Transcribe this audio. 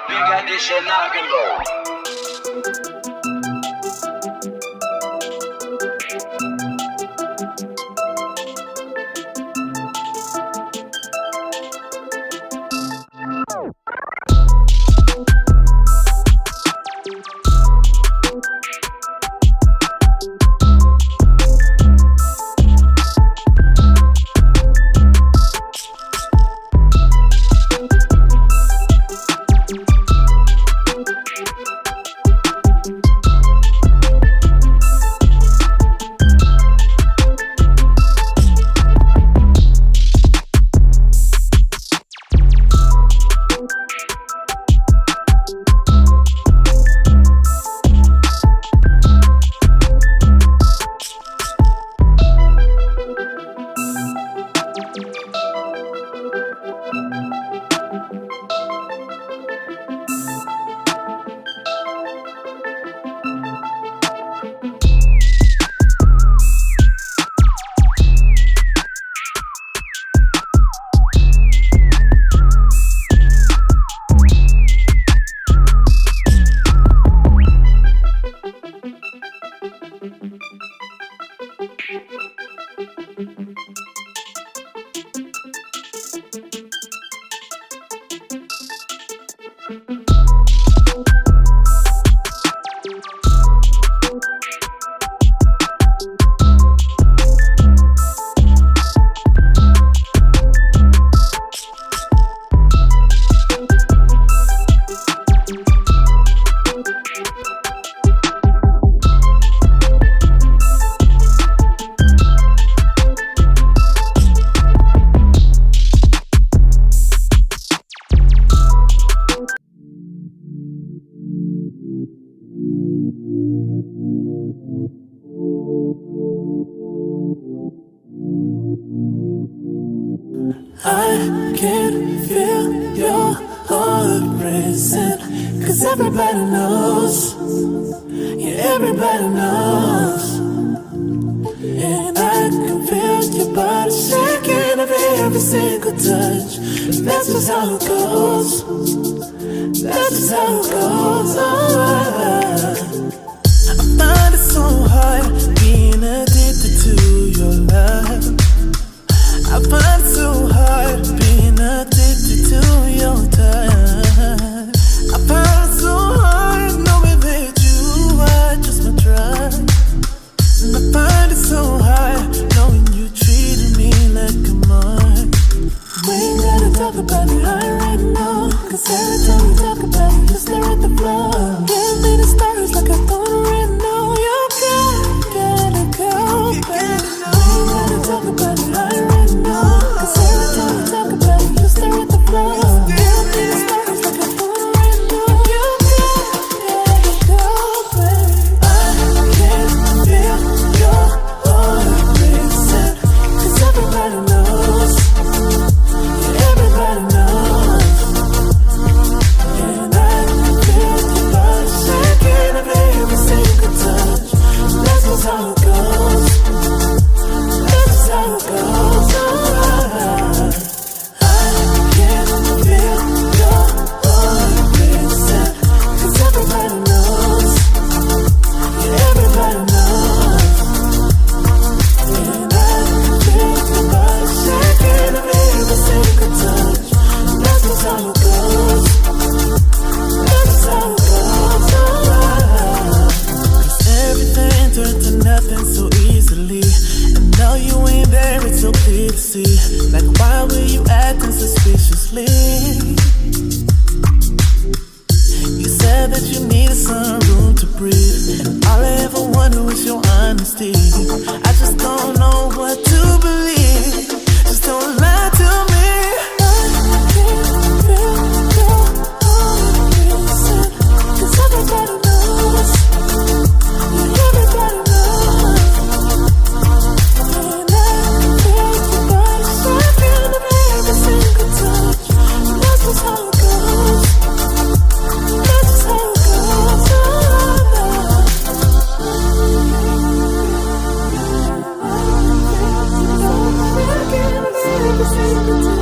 Big addition, I can go. I can feel your heart racing, 'cause everybody knows, yeah, everybody knows. And I can feel your body shaking of every single touch. That's just how it goes. That's just how it goes. I find it so hard being addicted to your love. I find it so hard being addicted to your touch. I find it so hard knowing that you are just my drug. And I find it so hard knowing you treated me like a mark. We ain't gotta talk about it right now, 'cause every time we talk about it, you stare at the floor. Give me the stars like I don't already know. You gotta go, baby. We ain't gotta talk about it right now, 'cause every time we talk about it, you stare at the floor. Give me the stars like I don't already know. You gotta go, baby. I can feel your heart racing, 'cause everybody knows. Everybody knows. And I can feel your body shaking of every single touch. That's just how it goes. That's just how it goes. I can feel your heart racing, 'cause everybody knows. Yeah, everybody knows. And I can feel your body shaking of every single touch. That's just how it goes. That's just how it goes. 'Cause everything turned to nothing so easily, and now you ain't there, it's so clear to see. Like, why were you acting suspiciously? You said that you needed some room to breathe, and all I ever wanted was your honesty. I just don't know what to believe. Just don't lie to me. I can't feel your heart racing, 'cause everybody knows. Yeah, everybody knows. And I can feel your body shaking of every single touch. That's just how it goes. That's just how it goes. I can feel your heart racing, 'cause everybody knows.